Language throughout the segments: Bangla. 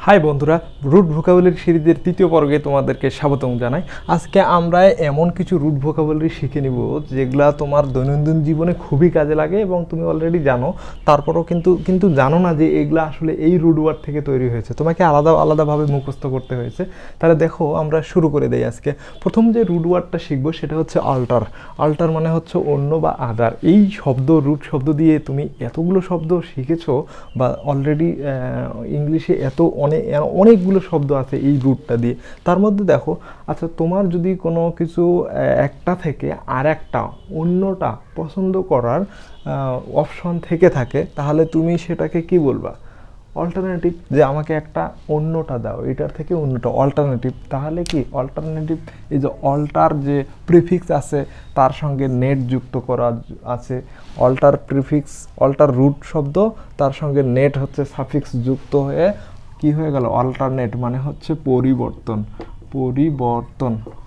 হাই বন্ধুরা, রুট ভোকাবুলারি সিরিজের তৃতীয় পর্বে তোমাদেরকে স্বাগতম জানাই। আজকে আমরা এমন কিছু রুট ভোকাবুলারি শিখে নিব যেগুলা তোমার দৈনন্দিন জীবনে খুবই কাজে লাগে এবং তুমি অলরেডি জানো, তারপরও কিন্তু জানো না যে এগুলা আসলে এই রুট ওয়ার্ড থেকে তৈরি হয়েছে, তোমাকে আলাদাভাবে মুখস্থ করতে হয়েছে। তাহলে দেখো আমরা শুরু করে দেই। আজকে প্রথম যে রুট ওয়ার্ডটা শিখবো সেটা হচ্ছে আল্টার। আল্টার মানে হচ্ছে অন্য বা আদার। এই রুট শব্দ দিয়ে তুমি এতগুলো শব্দ শিখেছো বা অলরেডি ইংলিশে অনেকগুলো শব্দ আছে এই রুটটা দিয়ে। তার মধ্যে দেখো, আচ্ছা তোমার যদি কোনো কিছু একটা থেকে আর একটা অন্যটা পছন্দ করার অপশন থেকে থাকে, তাহলে তুমি সেটাকে কি বলবা? অল্টারনেটিভ। যে আমাকে একটা অন্যটা দাও, এটার থেকে অন্যটা অল্টারনেটিভ। তাহলে কি অল্টারনেটিভ, এই যে অল্টার যে প্রিফিক্স আছে তার সঙ্গে নেট যুক্ত করা আছে। অল্টার প্রিফিক্স, অল্টার রুট শব্দ, তার সঙ্গে নেট হচ্ছে সাফিক্স যুক্ত হয়ে কি হয়ে গেল? অল্টারনেট মানে হচ্ছে পরিবর্তন।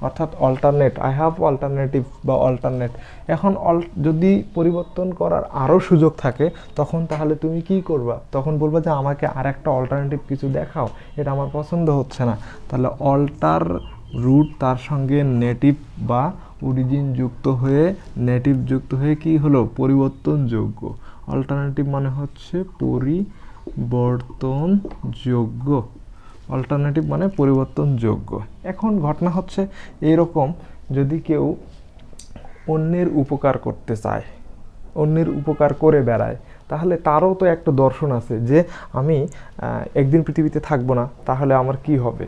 অর্থাৎ অল্টারনেট, আই হ্যাভ অল্টারনেটিভ বা অল্টারনেট। এখন যদি পরিবর্তন করার আরও সুযোগ থাকে তখন তাহলে তুমি কি করবা? তখন বলবা যে আমাকে আর একটা অল্টারনেটিভ কিছু দেখাও, এটা আমার পছন্দ হচ্ছে না। তাহলে অল্টার রুট তার সঙ্গে নেটিভ বা অরিজিন যুক্ত হয়ে, নেটিভ যুক্ত হয়ে কি হলো? পরিবর্তনযোগ্য। অল্টারনেটিভ মানে হচ্ছে পরিবর্তনযোগ্য। অল্টারনেটিভ মানে পরিবর্তনযোগ্য। এখন ঘটনা হচ্ছে এরকম, যদি কেউ অন্যের উপকার করতে চায়, অন্যের উপকার করে বেড়ায়, তাহলে তারও তো একটা দর্শন আছে যে আমি একদিন পৃথিবীতে থাকবো না, তাহলে আমার কি হবে?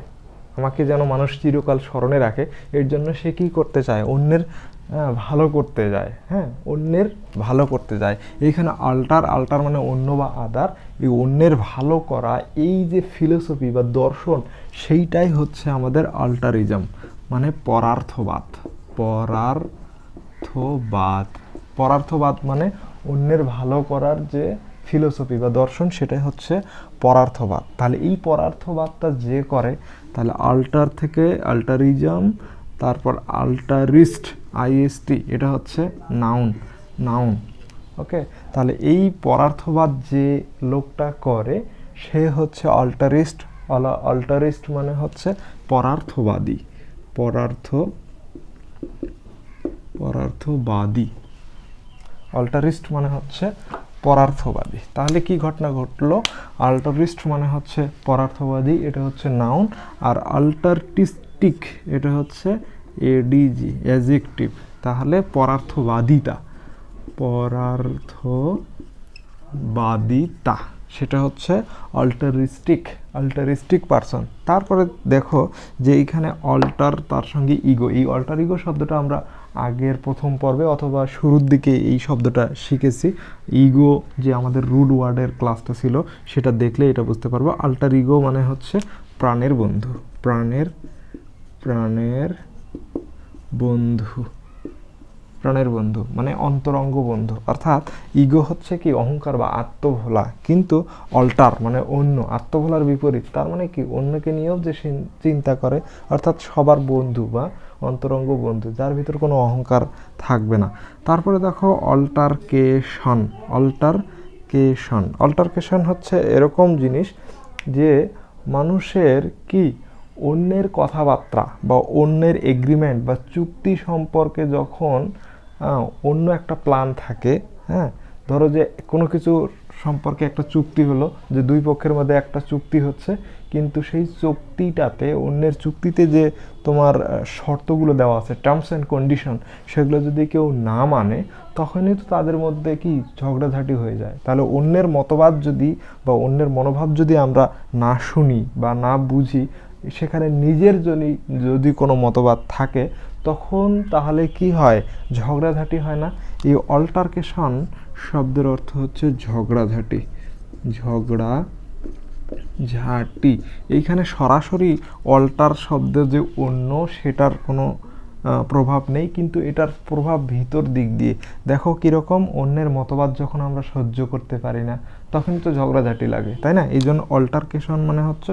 আমাকে যেন মানুষ চিরকাল স্মরণে রাখে, এর জন্য সে কী করতে চায়? অন্যের ভালো করতে যায়। হ্যাঁ, অন্যের ভালো করতে যায়। এইখানে আল্টার মানে অন্য বা আদার। এই অন্যের ভালো করা, এই যে ফিলোসফি বা দর্শন, সেইটাই হচ্ছে আমাদের আল্টারিজম, মানে পরার্থবাদ মানে অন্যের ভালো করার যে ফিলোসফি বা দর্শন, সেটাই হচ্ছে পরার্থবাদ। তাহলে এই পরার্থবাদটা যে করে, তাহলে আল্টার থেকে আল্টারিজম, তারপর আল্টারিস্ট, আইএসটি, এটা হচ্ছে নাউন। ওকে, তাহলে এই পরার্থবাদ যে লোকটা করে সে হচ্ছে অল্টারিস্ট। অল্টারিস্ট মানে হচ্ছে পরার্থবাদী। পরার্থবাদী। অল্টারিস্ট মানে হচ্ছে পরার্থবাদী। তাহলে কি ঘটনা ঘটলো? আল্টারিস্ট মানে হচ্ছে পরার্থবাদী, এটা হচ্ছে নাউন। আর আল্টারিস্টিক, এটা হচ্ছে এডিজি, অ্যাডজেক্টিভ। তাহলে পরার্থবাদিতা সেটা হচ্ছে অল্টারিস্টিক পারসন। তারপরে দেখো যে এইখানে অল্টার তার সঙ্গে ইগো, এই অল্টার ইগো শব্দটা আমরা আগের প্রথম পর্বে অথবা শুরুর দিকে এই শব্দটা শিখেছি। ইগো যে আমাদের রুট ওয়ার্ডের ক্লাসটা ছিল, সেটা দেখলে এটা বুঝতে পারবো। আল্টার ইগো মানে হচ্ছে প্রাণের বন্ধু। প্রাণের বন্ধু মানে অন্তরঙ্গ বন্ধু। অর্থাৎ ইগো হচ্ছে কি? অহংকার বা আত্মভোলা। কিন্তু অল্টার মানে অন্য, আত্মভোলার বিপরীত। তার মানে কি? অন্যকে নিয়েও যে চিন্তা করে, অর্থাৎ সবার বন্ধু বা অন্তরঙ্গ বন্ধু, যার ভিতর কোনো অহংকার থাকবে না। তারপরে দেখো অল্টারকেশন হচ্ছে এরকম জিনিস যে মানুষের কি অন্যের কথাবার্তা বা অন্যের এগ্রিমেন্ট বা চুক্তি সম্পর্কে যখন অন্য একটা প্ল্যান থাকে, হ্যাঁ, ধরো যে কোনো কিছু সম্পর্কে একটা চুক্তি হলো, যে দুই পক্ষের মধ্যে একটা চুক্তি হচ্ছে, কিন্তু সেই চুক্তিটাতে, অন্যের চুক্তিতে যে তোমার শর্তগুলো দেওয়া আছে, টার্মস অ্যান্ড কন্ডিশন, সেগুলো যদি কেউ না মানে, তখনই তো তাদের মধ্যে কি ঝগড়াঝাটি হয়ে যায়। তাহলে অন্যের মতবাদ যদি বা অন্যের মনোভাব যদি আমরা না শুনি বা না বুঝি, সেখানে নিজের যদি কোনো মতবাদ থাকে, তখন তাহলে কি হয়? ঝগড়াঝাটি হয় না? এই অল্টারকেশন শব্দের অর্থ হচ্ছে ঝগড়াঝাটি। এইখানে সরাসরি অল্টার শব্দের যে অন্য, সেটার কোনো প্রভাব নেই, কিন্তু এটার প্রভাব ভিতর দিক দিয়ে। দেখো কীরকম, অন্যের মতবাদ যখন আমরা সহ্য করতে পারি না, তখনই তো ঝগড়াঝাটি লাগে, তাই না? এই জন্য অল্টারকেশন মানে হচ্ছে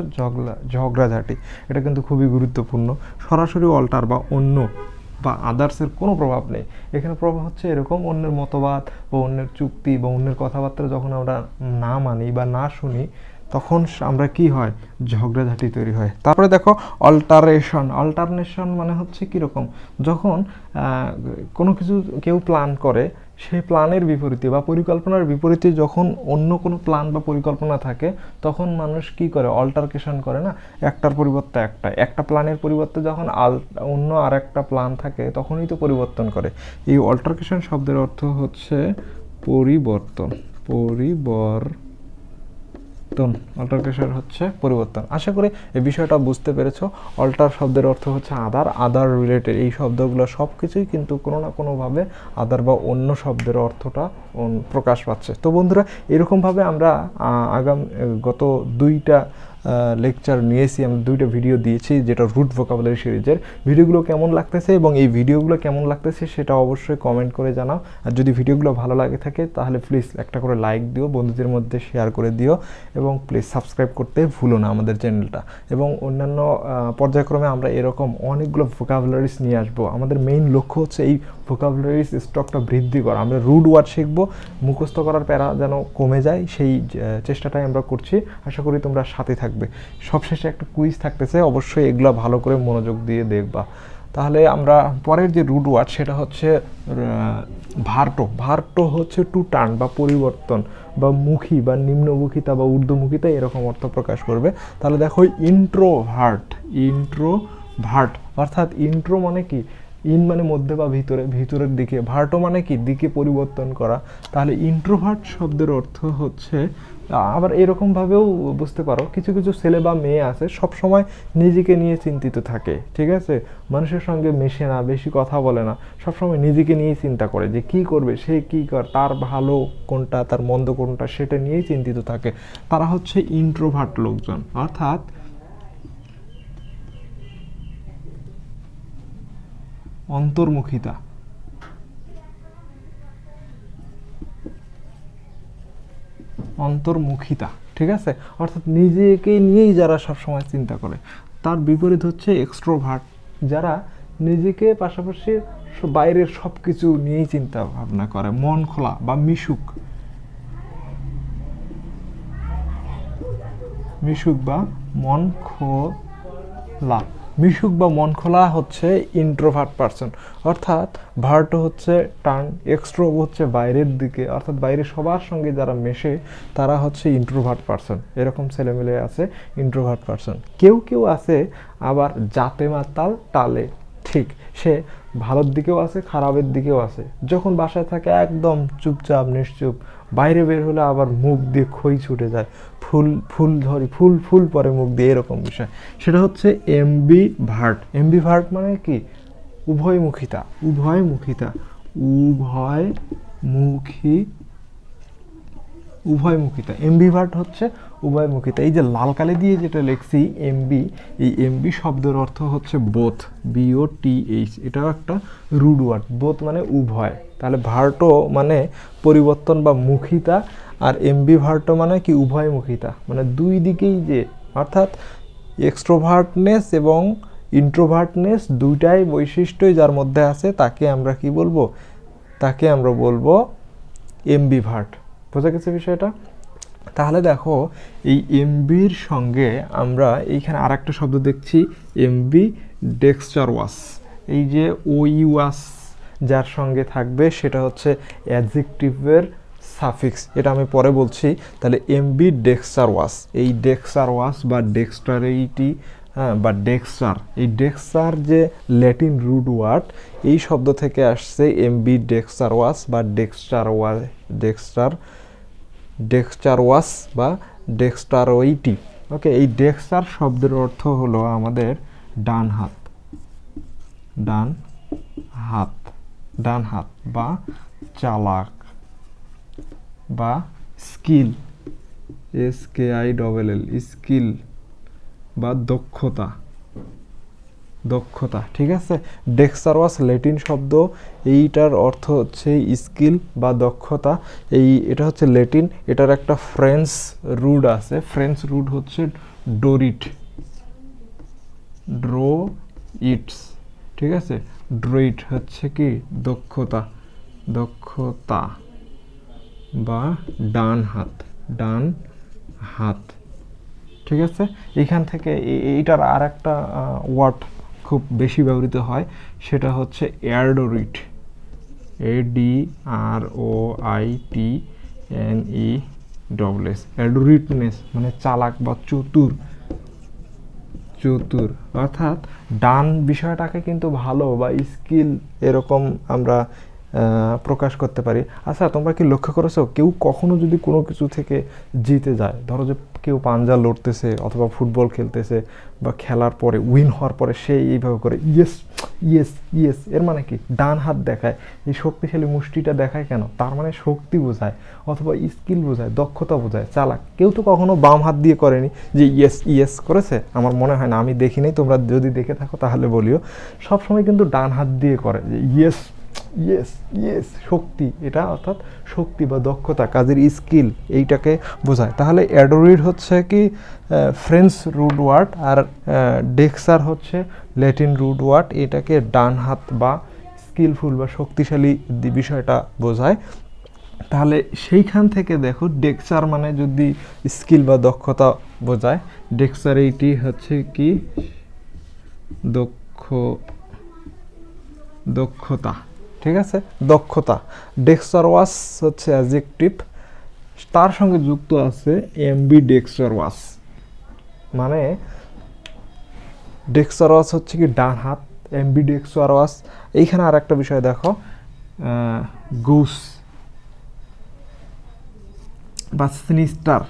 ঝগড়াঝাটি। এটা কিন্তু খুবই গুরুত্বপূর্ণ। সরাসরি অল্টার বা অন্য বা আদার্সের কোনো প্রভাব নেই। এখানে প্রভাব হচ্ছে এরকম, অন্যের মতবাদ বা অন্যের চুক্তি বা অন্যের কথাবার্তা যখন আমরা না মানি বা না শুনি, তখন আমরা কি হয়, ঝগড়াঝাটি তৈরি হয়। তারপরে দেখো অল্টারনেশন মানে হচ্ছে কীরকম, যখন কোনো কিছু কেউ প্ল্যান করে, সেই প্ল্যানের বিপরীতে বা পরিকল্পনার বিপরীতে যখন অন্য কোনো প্ল্যান বা পরিকল্পনা থাকে, তখন মানুষ কি করে, অল্টারকেশন করে না, একটার পরিবর্তে একটা প্ল্যানের পরিবর্তে যখন অন্য আর একটা প্ল্যান থাকে তখনই তো পরিবর্তন করে। এই অল্টারকেশন শব্দের অর্থ হচ্ছে পরিবর্তন। অল্টারকেশন হচ্ছে পরিবর্তন। আশা করি এই বিষয়টা বুঝতে পেরেছো। অল্টার শব্দের অর্থ হচ্ছে আদার রিলেটেড। এই শব্দগুলো সব কিছুই কিন্তু কোনো না কোনোভাবে আদার বা অন্য শব্দের অর্থটা প্রকাশ পাচ্ছে। তো বন্ধুরা, এরকমভাবে আমরা গত 2টা লেকচার নিয়েছি, আমরা 2টা ভিডিও দিয়েছি যেটা রুট ভোকাবুলারি সিরিজের। ভিডিওগুলো কেমন লাগতেছে এবং এই ভিডিওগুলো কেমন লাগতেছে সেটা অবশ্যই কমেন্ট করে জানাও। আর যদি ভিডিওগুলো ভালো লাগে থাকে তাহলে প্লিজ একটা করে লাইক দিও, বন্ধুদের মধ্যে শেয়ার করে দিও এবং প্লিজ সাবস্ক্রাইব করতে ভুলো না আমাদের চ্যানেলটা। এবং অন্যান্য পর্যায়ক্রমে আমরা এরকম অনেকগুলো ভোকাবুলারিজ নিয়ে আসবো। আমাদের মেইন লক্ষ্য হচ্ছে এই ভোকাবুলারিজ স্টকটা বৃদ্ধি করা। আমরা রুট ওয়ার্ড শিখবো, মুখস্থ করার প্যারা যেন কমে যায়, সেই চেষ্টাটাই আমরা করছি। আশা করি তোমরা সাথে থাকবে। সবশেষে একটা কুইজ থাকতেছে, অবশ্যই এগুলো ভালো করে মনোযোগ দিয়ে দেখবা। তাহলে আমরা পরের যে রুট ওয়ার্ড সেটা হচ্ছে ভার্টো হচ্ছে টু টার্ন বা পরিবর্তন বা মুখী বা নিম্নমুখিতা বা ঊর্ধ্বমুখিতা এরকম অর্থ প্রকাশ করবে। তাহলে দেখো ইন্ট্রোভার্ট অর্থাৎ ইন্ট্রো মানে কি, ইন মানে মধ্যে বা ভিতরের দিকে, ভার্টো মানে কি দিকে পরিবর্তন করা। তাহলে ইন্ট্রোভার্ট শব্দের অর্থ হচ্ছে, আবার এরকমভাবেও বুঝতে পারো, কিছু কিছু ছেলে বা মেয়ে আছে সব সময় নিজেকে নিয়ে চিন্তিত থাকে, ঠিক আছে, মানুষের সঙ্গে মেশে না, বেশি কথা বলে না, সবসময় নিজেকে নিয়েই চিন্তা করে যে কি করবে, সে কি তার ভালো কোনটা তার মন্দ কোনটা সেটা নিয়েই চিন্তিত থাকে। তারা হচ্ছে ইন্ট্রোভার্ট লোকজন। অর্থাৎ অন্তর্মুখিতা, ঠিক আছে, অর্থাৎ নিজেকে নিয়েই যারা সবসময় চিন্তা করে। তার বিপরীত হচ্ছে এক্সট্রোভার্ট, যারা নিজেকে পাশাপাশি বাইরের সব কিছু নিয়েই চিন্তা ভাবনা করে, মন খোলা বা মিশুক বা মন খোলা হচ্ছে ইন্ট্রোভার্ট পারসন। অর্থাৎ ভার্টো হচ্ছে টার্ন, এক্সট্রো হচ্ছে বাইরের দিকে, অর্থাৎ বাইরে সবার সঙ্গে যারা মেশে তারা হচ্ছে ইন্ট্রোভার্ট পারসন। এরকম ছেলেমেলে আছে ইন্ট্রোভার্ট পারসন। কেউ আছে আবার জাতে মাতাল টালে, ঠিক, সে ভালোর দিকেও আছে খারাপের দিকেও আছে। যখন বাসায় থাকে একদম চুপচাপ নিশ্চুপ, বাইরে বের হলে আবার মুখ দিয়ে খই ছুটে যায়, ফুল পরে মুখ দিয়ে, এরকম বিষয়। সেটা হচ্ছে এমবিভার্ট মানে কি, উভয়মুখিতা। এমবিভার্ট হচ্ছে উভয়মুখিতা। এই যে লাল কালি দিয়ে যেটা লিখছি এমবি, এই এমবি শব্দের অর্থ হচ্ছে বোথ, BOTH। এটাও একটা রুট ওয়ার্ড, বোথ মানে উভয়। তাহলে ভার্টো মানে পরিবর্তন বা মুখিতা, আর এমবিভার্টো মানে কি, উভয়মুখিতা, মানে দুই দিকেই যে, অর্থাৎ এক্সট্রোভার্টনেস এবং ইন্ট্রোভার্টনেস দুইটাই বৈশিষ্ট্যই যার মধ্যে আছে, তাকে আমরা কি বলবো, তাকে আমরা বলবো এমবিভার্ট। বোঝা গেছে বিষয়টা? তাহলে দেখো এই এমবির সঙ্গে আমরা এইখানে আর একটা শব্দ দেখছি, এমবি ডেক্সচারওয়াস। এই যে ওইওয়াস যার সঙ্গে থাকবে সেটা হচ্ছে অ্যাডজেক্টিভের সাফিক্স, এটা আমি পরে বলছি। তাহলে এমবি ডেক্সচারওয়াস, এই ডেক্সচারওয়াস বা ডেক্সটারিটি, বা ডেক্সচার, এই ডেক্সচার যে ল্যাটিন রুট ওয়ার্ড, এই শব্দ থেকে আসছে এমবি ডেক্সচারওয়াস বা ডেক্সচারওয়াস বা ডেক্সটারোইটি। ওকে, এই ডেক্সচার শব্দের অর্থ হলো আমাদের ডান হাত বা চালাক বা স্কিল, SKILL, স্কিল বা দক্ষতা, ঠিক আছে। ডেক্সচারওয়াস ল্যাটিন শব্দ, এইটার অর্থ হচ্ছে স্কিল বা দক্ষতা। এটা হচ্ছে ল্যাটিন, এটার একটা ফ্রেঞ্চ রুট আছে, ফ্রেঞ্চ রুট হচ্ছে ড্রোইটস, ঠিক আছে। ড্রোইট হচ্ছে কি, দক্ষতা বা ডান হাত। ঠিক আছে। এইখান থেকে এইটার আর একটা ওয়ার্ড খুব বেশি ব্যবহৃত হয়, সেটা হচ্ছে অ্যাডোরিট, ADROITNE, অ্যাডোরিটনেস মানে চালাক বা চতুর, চতুর অর্থাৎ ডান বিষয়টাকে কিন্তু ভালো বা স্কিল এরকম আমরা প্রকাশ করতে পারি। আচ্ছা, তোমরা কি লক্ষ্য করেছো কেউ কখনো যদি কোনো কিছু থেকে জিতে যায়, ধরো যে কেউ পাঞ্জা লড়তেছে অথবা ফুটবল খেলতেছে বা খেলার পরে উইন হওয়ার পরে সে এইভাবে করে ইয়েস ইয়েস ইয়েস, এর মানে কি ডান হাত দেখায়, এই শক্তিশালী মুষ্টিটা দেখায় কেন? তার মানে শক্তি বোঝায় অথবা স্কিল বোঝায়, দক্ষতা বোঝায়, চালাক। কেউ তো কখনো বাম হাত দিয়ে করেনি যে ইয়েস ইয়েস করেছে, আমার মনে হয় না, আমি দেখিনি, তোমরা যদি দেখে থাকো তাহলে বলিও। সবসময় কিন্তু ডান হাত দিয়ে করে যে ইয়েস ইয়েস ইয়েস, শক্তি, এটা অর্থাৎ শক্তি বা দক্ষতা, কাজের স্কিল, এইটাকে বোঝায়। তাহলে অ্যাডোরিড হচ্ছে কি ফ্রেঞ্চ রুট ওয়ার্ড, আর ডেক্সার হচ্ছে ল্যাটিন রুট ওয়ার্ড, এটাকে ডান হাত বা স্কিলফুল বা শক্তিশালী বিষয়টা বোঝায়। তাহলে সেইখান থেকে দেখো ডেক্সার মানে যদি স্কিল বা দক্ষতা বোঝায়, ডেক্সার এইটি হচ্ছে কি দক্ষতা, ঠিক আছে, দক্ষতা। ডেক্সারওয়াস হচ্ছে অ্যাডজেক্টিভ, তার সঙ্গে যুক্ত আছে এমবি ডেক্সারওয়াস, মানে ডেক্সারওয়াস হচ্ছে কি ডান হাত, এমবি ডেক্সারওয়াস। এইখানে আর একটা বিষয় দেখো, গুস বা সিনিস্টার,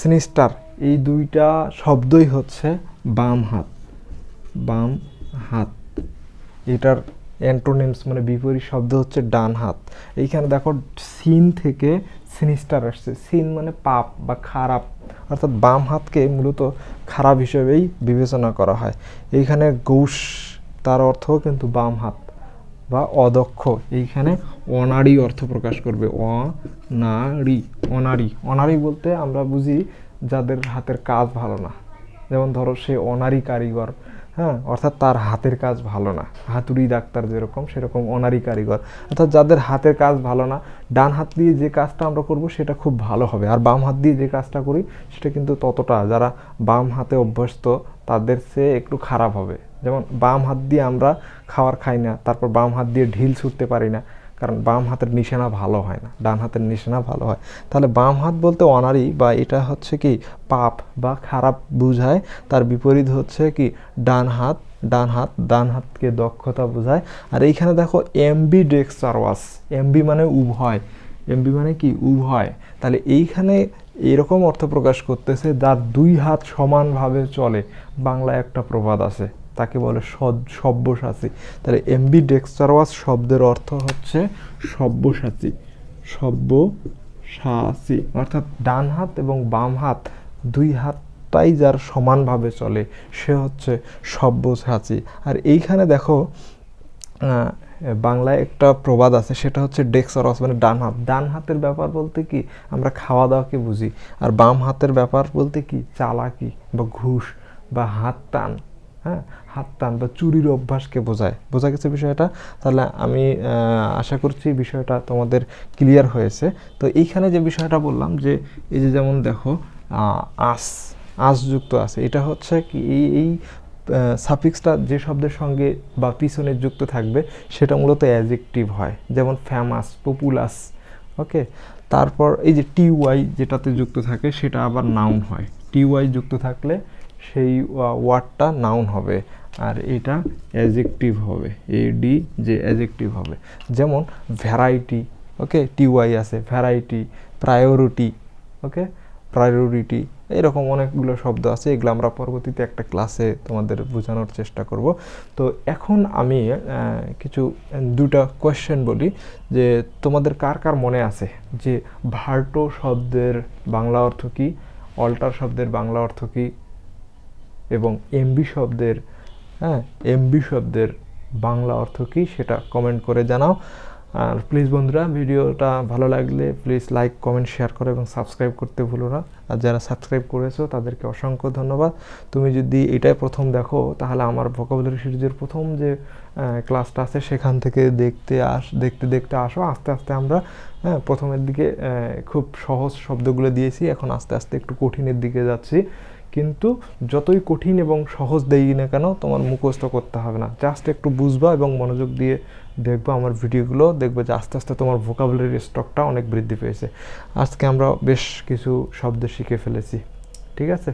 সিনিস্টার, এই দুইটা শব্দই হচ্ছে বাম হাত, বাম হাত। এটার অ্যান্টোনিমস মানে বিপরীত শব্দ হচ্ছে ডান হাত। এইখানে দেখো সিন থেকে সিনিস্টার আসছে, সিন মানে পাপ বা খারাপ, অর্থাৎ বাম হাতকে মূলত খারাপ হিসেবেই বিবেচনা করা হয়। এইখানে গৌস, তার অর্থও কিন্তু বাম হাত বা অদক্ষ, এইখানে অনাড়ি অর্থ প্রকাশ করবে, অনাড়ি, অনাড়ি। অনাড়ি বলতে আমরা বুঝি যাদের হাতের কাজ ভালো না, যেমন ধরো সে অনাড়ি কারিগর, হ্যাঁ, অর্থাৎ তার হাতের কাজ ভালো না, হাতুড়ি ডাক্তার যেরকম সেরকম অনারি কারিগর, অর্থাৎ যাদের হাতের কাজ ভালো না, ডান হাত দিয়ে যে কাজটা আমরা করব সেটা খুব ভালো হবে, আর বাম হাত দিয়ে যে কাজটা করি সেটা কিন্তু ততটা, যারা বাম হাতে অভ্যস্ত তাদের চেয়ে একটু খারাপ হবে। যেমন বাম হাত দিয়ে আমরা খাবার খাই না, তারপর বাম হাত দিয়ে ঢিল ছুটতে পারি না, কারণ বাম হাতের নিশানা ভালো হয় না, ডান হাতের নিশানা ভালো হয়। তাহলে বাম হাত বলতে অনারি বা এটা হচ্ছে কি পাপ বা খারাপ বুঝায়, তার বিপরীত হচ্ছে কি ডান হাত, ডান হাত, ডান হাতকে দক্ষতা বোঝায়। আর এইখানে দেখো এমবি ডেক্সারওয়াস, এমবি মানে উভয়, এমবি মানে কি উভয়। তাহলে এইখানে এরকম অর্থ প্রকাশ করতেছে যার দুই হাত সমানভাবে চলে। বাংলায় একটা প্রবাদ আছে, তাকে বলে সব্যসাচী। তাহলে এমবি ডেক্সারওয়াস শব্দের অর্থ হচ্ছে সব্যসাচী, সব্যসাচী, অর্থাৎ ডান হাত এবং বাম হাত দুই হাতটাই যার সমানভাবে চলে সে হচ্ছে সব্যসাচী। আর এইখানে দেখো বাংলায় একটা প্রবাদ আছে, সেটা হচ্ছে ডেক্সারওয়াস মানে ডান হাত। ডান হাতের ব্যাপার বলতে কি আমরা খাওয়া দাওয়াকে বুঝি, আর বাম হাতের ব্যাপার বলতে কি চালাকি বা ঘুষ বা হাত টান, হ্যাঁ, হাত টান বা চুরির অভ্যাসকে বোঝায়। বোঝা গেছে বিষয়টা? তাহলে আমি আশা করছি বিষয়টা তোমাদের ক্লিয়ার হয়েছে। তো এইখানে যে বিষয়টা বললাম যে এই যে যেমন দেখো আস, আস যুক্ত আছে, এটা হচ্ছে কি এই সাফিক্সটা যে শব্দের সঙ্গে বা পিছনে যুক্ত থাকবে সেটা মূলত অ্যাডজেক্টিভ হয়, যেমন ফেমাস, পপুলাস, ওকে। তারপর এই যে টিওয়াই যেটাতে যুক্ত থাকে সেটা আবার নাউন হয়, টিওয়াই যুক্ত থাকলে সেই ওয়ার্ডটা নাউন হবে, আর এটা অ্যাডজেক্টিভ হবে, এডি যে অ্যাডজেক্টিভ হবে। যেমন ভ্যারাইটি, ওকে, টিওয়াই আছে, ভ্যারাইটি, প্রায়োরিটি, ওকে, প্রায়োরিটি, এরকম অনেকগুলো শব্দ আছে, এগুলো আমরা পরবর্তীতে একটা ক্লাসে তোমাদের বোঝানোর চেষ্টা করব। তো এখন আমি কিছু দুটা কোয়েশ্চেন বলি, যে তোমাদের কার কার মনে আছে যে ভার্টো শব্দের বাংলা অর্থ কী, অল্টার শব্দের বাংলা অর্থ কী, এবং এমবি শব্দের, হ্যাঁ, এমবি শব্দের বাংলা অর্থ কী, সেটা কমেন্ট করে জানাও। আর প্লিজ বন্ধুরা, ভিডিওটা ভালো লাগলে প্লিজ লাইক, কমেন্ট, শেয়ার করো এবং সাবস্ক্রাইব করতে ভুলো না। আর যারা সাবস্ক্রাইব করেছো তাদেরকে অসংখ্য ধন্যবাদ। তুমি যদি এটাই প্রথম দেখো তাহলে আমার ভোকাবুলারি সিরিজের প্রথম যে ক্লাসটা আছে সেখান থেকে দেখতে দেখতে আসো। আস্তে আস্তে আমরা প্রথমের দিকে খুব সহজ শব্দগুলো দিয়েছি, এখন আস্তে আস্তে একটু কঠিনের দিকে যাচ্ছি। কিন্তু যতই কঠিন এবং সহজ দেই না কেন, তোমার মুখস্থ করতে হবে না, জাস্ট একটু বুঝবা এবং মনোযোগ দিয়ে দেখবা আমার ভিডিওগুলো, দেখবে যে আস্তে আস্তে তোমার ভোকাবুলারি স্টকটা অনেক বৃদ্ধি পেয়েছে। আজকে আমরা বেশ কিছু শব্দ শিখে ফেলেছি। ঠিক আছে,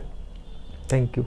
থ্যাংক ইউ।